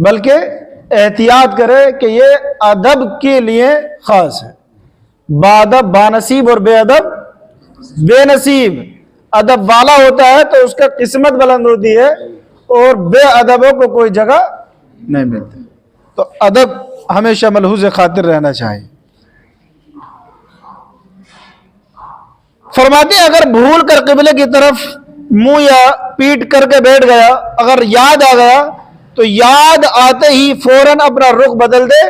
بلکہ احتیاط کرے کہ یہ ادب کے لیے خاص ہے. بادب بانصیب اور بے ادب بے نصیب. ادب والا ہوتا ہے تو اس کا قسمت بلند ہوتی ہے اور بے ادبوں کو کوئی جگہ نہیں ملتی. تو ادب ہمیشہ ملحوظ خاطر رہنا چاہیے. فرماتے ہیں اگر بھول کر قبلے کی طرف منہ یا پیٹ کر کے بیٹھ گیا، اگر یاد آ گیا تو یاد آتے ہی فوراً اپنا رخ بدل دے،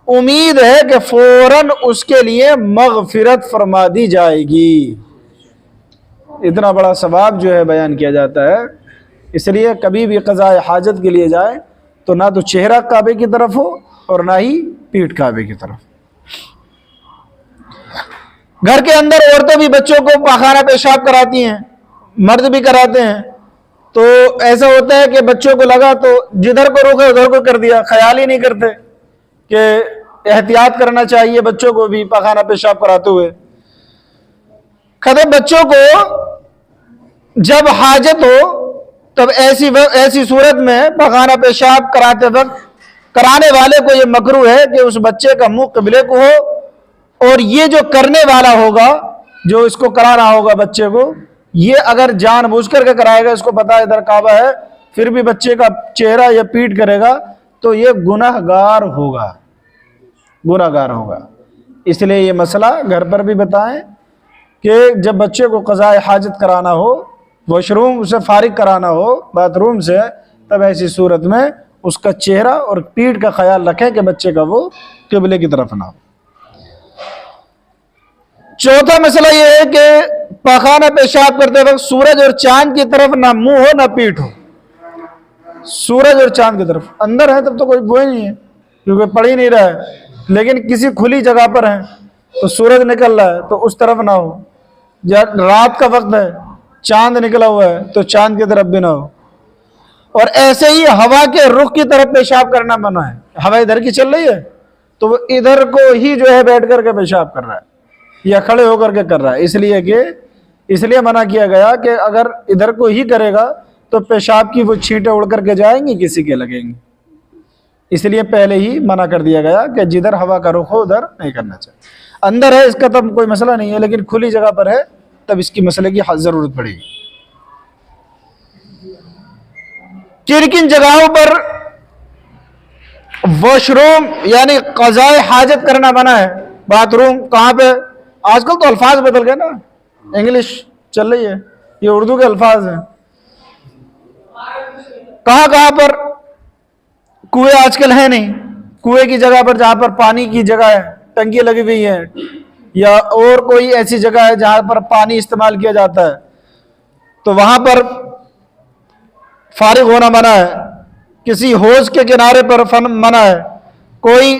امید ہے کہ فوراً اس کے لیے مغفرت فرما دی جائے گی. اتنا بڑا ثواب جو ہے بیان کیا جاتا ہے. اس لیے کبھی بھی قضاء حاجت کے لیے جائے تو نہ تو چہرہ کعبے کی طرف ہو اور نہ ہی پیٹھ کعبے کی طرف. گھر کے اندر عورتیں بھی بچوں کو پاخانہ پیشاب کراتی ہیں، مرد بھی کراتے ہیں. تو ایسا ہوتا ہے کہ بچوں کو لگا تو جدھر کو روکے ادھر کو کر دیا، خیال ہی نہیں کرتے کہ احتیاط کرنا چاہیے بچوں کو بھی پاخانہ پیشاب کراتے ہوئے. کہتے بچوں کو جب حاجت ہو تب ایسی صورت میں پاخانہ پیشاب کراتے وقت کرانے والے کو یہ مکروہ ہے کہ اس بچے کا منہ قبلے کو ہو، اور یہ جو کرنے والا ہوگا، جو اس کو کرانا ہوگا بچے کو، یہ اگر جان بوجھ کر کے کرائے گا، اس کو پتا ہے ادھر کعبہ ہے، پھر بھی بچے کا چہرہ یا پیٹ کرے گا تو یہ گناہ گار ہوگا، گناہ گار ہوگا. اس لیے یہ مسئلہ گھر پر بھی بتائیں کہ جب بچے کو قضاء حاجت کرانا ہو، واش روم سے فارغ کرانا ہو باتھ روم سے، تب ایسی صورت میں اس کا چہرہ اور پیٹھ کا خیال رکھیں کہ بچے کا وہ قبلے کی طرف نہ ہو. چوتھا مسئلہ یہ ہے کہ پاخانہ پیشاب کرتے وقت سورج اور چاند کی طرف نہ منہ ہو نہ پیٹھ ہو. سورج اور چاند کی طرف اندر ہے تب تو کوئی وہ ہی نہیں ہے کیونکہ پڑ ہی نہیں رہا ہے، لیکن کسی کھلی جگہ پر ہے تو سورج نکل رہا ہے تو اس طرف نہ ہو. رات کا وقت ہے، چاند نکلا ہوا ہے تو چاند کی طرف بھی نہ ہو. اور ایسے ہی ہوا کے رخ کی طرف پیشاب کرنا منع ہے. ہوا ادھر کی چل رہی ہے تو وہ ادھر کو ہی جو ہے بیٹھ کر کے پیشاب کر رہا ہے یا کھڑے ہو کر کے کر رہا ہے. اس لیے منع کیا گیا کہ اگر ادھر کو ہی کرے گا تو پیشاب کی وہ چھینٹیں اڑ کر کے جائیں گی، کسی کے لگیں گی. اس لیے پہلے ہی منع کر دیا گیا کہ جدھر ہوا کا رخ ہو ادھر نہیں کرنا چاہیے. اندر ہے اس کا تب کوئی مسئلہ نہیں ہے، لیکن کھلی جگہ پر ہے تب اس کی مسئلے کی ضرورت پڑے گی. کن کن جگہوں پر واش روم یعنی قضاء حاجت کرنا منع ہے؟ باتھ روم کہاں پہ؟ آج کل تو الفاظ بدل گئے نا، انگلش چل رہی ہے، یہ اردو کے الفاظ ہیں. کہاں کہاں پر؟ کنویں آج کل ہے نہیں، کنویں کی جگہ پر جہاں پر پانی کی جگہ ہے، ٹنکی لگی ہوئی ہے، یا اور کوئی ایسی جگہ ہے جہاں پر پانی استعمال کیا جاتا ہے تو وہاں پر فارغ ہونا منع ہے. کسی حوض کے کنارے پر منع ہے. کوئی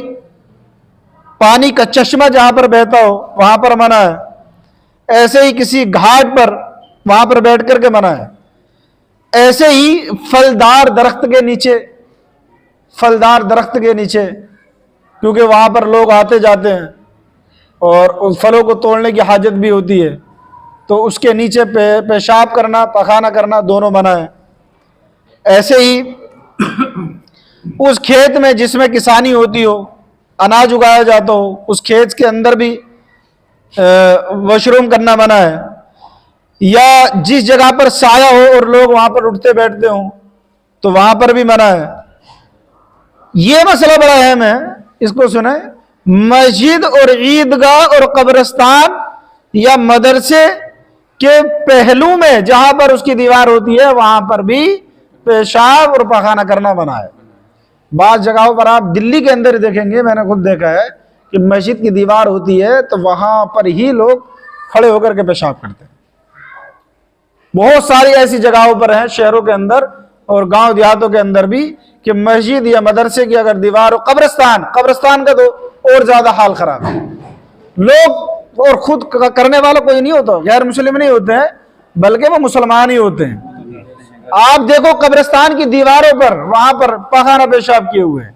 پانی کا چشمہ جہاں پر بہتا ہو وہاں پر منع ہے. ایسے ہی کسی گھاٹ پر وہاں پر بیٹھ کر کے منع ہے. ایسے ہی پھلدار درخت کے نیچے کیونکہ وہاں پر لوگ آتے جاتے ہیں اور ان پھلوں کو توڑنے کی حاجت بھی ہوتی ہے تو اس کے نیچے پیشاب کرنا پخانہ کرنا دونوں منع ہے. ایسے ہی اس کھیت میں جس میں کسانی ہوتی ہو، اناج اگایا جاتا ہو، اس کھیت کے اندر بھی واش روم کرنا منع ہے. یا جس جگہ پر سایہ ہو اور لوگ وہاں پر اٹھتے بیٹھتے ہوں تو وہاں پر بھی منع ہے. یہ مسئلہ بڑا اہم ہے، اس کو سنیں. مسجد اور عیدگاہ اور قبرستان یا مدرسے کے پہلو میں جہاں پر اس کی دیوار ہوتی ہے وہاں پر بھی پیشاب اور پخانہ کرنا منع ہے. بعض جگہوں پر آپ دلی کے اندر دیکھیں گے، میں نے خود دیکھا ہے کہ مسجد کی دیوار ہوتی ہے تو وہاں پر ہی لوگ کھڑے ہو کر کے پیشاب کرتے ہیں. بہت ساری ایسی جگہوں پر ہیں شہروں کے اندر اور گاؤں دیہاتوں کے اندر بھی کہ مسجد یا مدرسے کی اگر دیوار ہو، قبرستان کا تو اور زیادہ حال خراب ہے. لوگ اور خود کرنے والا کوئی نہیں ہوتا، غیر مسلم نہیں ہوتے ہیں بلکہ وہ مسلمان ہی ہوتے ہیں. آپ دیکھو قبرستان کی دیواروں پر وہاں پر پخانہ پیشاب کیے ہوئے ہیں،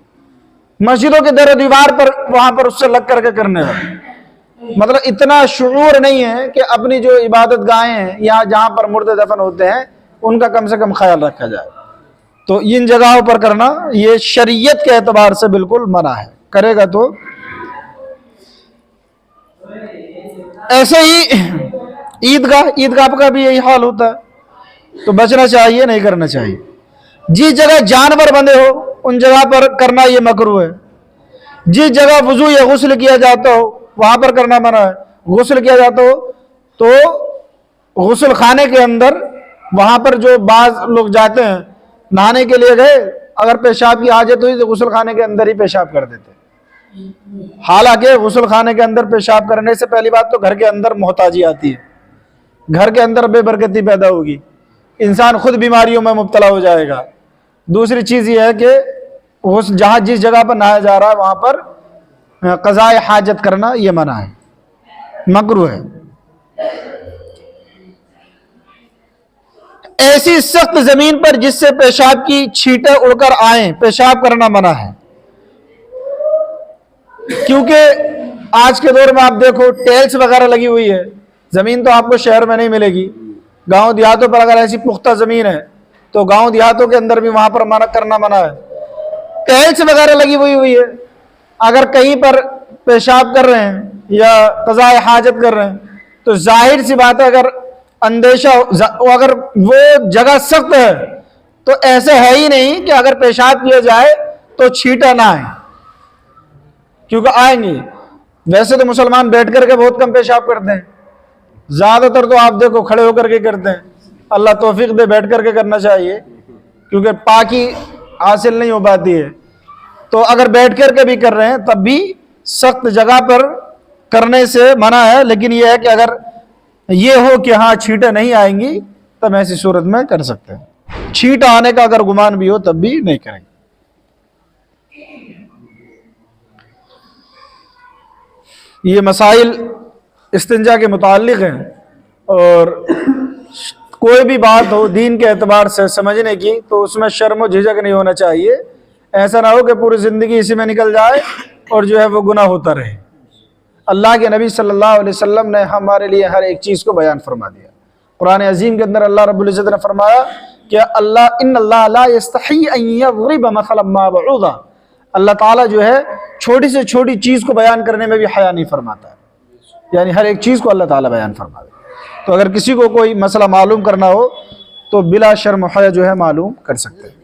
مسجدوں کے در و دیوار پر وہاں پر اس سے لگ کر کے کرنے والے. مطلب اتنا شعور نہیں ہے کہ اپنی جو عبادت گاہیں ہیں یا جہاں پر مردے دفن ہوتے ہیں ان کا کم سے کم خیال رکھا جائے. تو ان جگہوں پر کرنا یہ شریعت کے اعتبار سے بالکل منع ہے، کرے گا تو ایسے ہی عیدگاہ کا بھی یہی حال ہوتا ہے، تو بچنا چاہیے، نہیں کرنا چاہیے۔ جس جگہ جانور بندھے ہو ان جگہ پر کرنا یہ مکروہ ہے، جس جگہ وضو یا غسل کیا جاتا ہو وہاں پر کرنا منع ہے۔ غسل کیا جاتا ہو تو غسل خانے کے اندر، وہاں پر جو بعض لوگ جاتے ہیں نہانے کے لیے گئے، اگر پیشاب کی حاجت ہوئی تو غسل خانے کے اندر ہی پیشاب کر دیتے، حالانکہ غسل خانے کے اندر پیشاب کرنے سے پہلی بات تو گھر کے اندر محتاجی آتی ہے، گھر کے اندر بے برکتی پیدا ہوگی، انسان خود بیماریوں میں مبتلا ہو جائے گا۔ دوسری چیز یہ ہے کہ جہاں جس جگہ پر نہایا جا رہا ہے وہاں پر قضاء حاجت کرنا یہ منع ہے، مکروہ ہے۔ ایسی سخت زمین پر جس سے پیشاب کی چھینٹیں اڑ کر آئیں پیشاب کرنا منع ہے، کیونکہ آج کے دور میں آپ دیکھو ٹیلس وغیرہ لگی ہوئی ہے، زمین تو آپ کو شہر میں نہیں ملے گی، گاؤں دیہاتوں پر اگر ایسی پختہ زمین ہے تو گاؤں دیہاتوں کے اندر بھی وہاں پر کرنا منع ہے۔ ٹیلس وغیرہ لگی ہوئی ہے، اگر کہیں پر پیشاب کر رہے ہیں یا قضاء حاجت کر رہے ہیں تو ظاہر سی بات ہے اگر اندیشہ اگر وہ جگہ سخت ہے تو ایسے ہے ہی نہیں کہ اگر پیشاب کیا جائے تو چھینٹا نہ آئے، کیونکہ آئیں گی۔ ویسے تو مسلمان بیٹھ کر کے بہت کم پیشاب کرتے ہیں، زیادہ تر تو آپ دیکھو کھڑے ہو کر کے کرتے ہیں، اللہ توفیق دے بیٹھ کر کے کرنا چاہیے کیونکہ پاکی حاصل نہیں ہو پاتی ہے۔ تو اگر بیٹھ کر کے بھی کر رہے ہیں تب بھی سخت جگہ پر کرنے سے منع ہے، لیکن یہ ہے کہ اگر یہ ہو کہ ہاں چھینٹیں نہیں آئیں گی تب ایسی صورت میں کر سکتے ہیں، چھینٹ آنے کا اگر گمان بھی ہو تب بھی نہیں کریں گے۔ یہ مسائل استنجا کے متعلق ہیں، اور کوئی بھی بات ہو دین کے اعتبار سے سمجھنے کی تو اس میں شرم و جھجک نہیں ہونا چاہیے، ایسا نہ ہو کہ پوری زندگی اسی میں نکل جائے اور جو ہے وہ گناہ ہوتا رہے۔ اللہ کے نبی صلی اللہ علیہ وسلم نے ہمارے لیے ہر ایک چیز کو بیان فرما دیا۔ قرآن عظیم کے اندر اللہ رب العزت نے فرمایا کہ ان اللہ لا یستحی ان یضرب مثلا ما بعوضہ، اللہ تعالیٰ جو ہے چھوٹی سے چھوٹی چیز کو بیان کرنے میں بھی حیا نہیں فرماتا ہے، یعنی ہر ایک چیز کو اللہ تعالیٰ بیان فرما دے۔ تو اگر کسی کو کوئی مسئلہ معلوم کرنا ہو تو بلا شرم و حیا جو ہے معلوم کر سکتے ہیں۔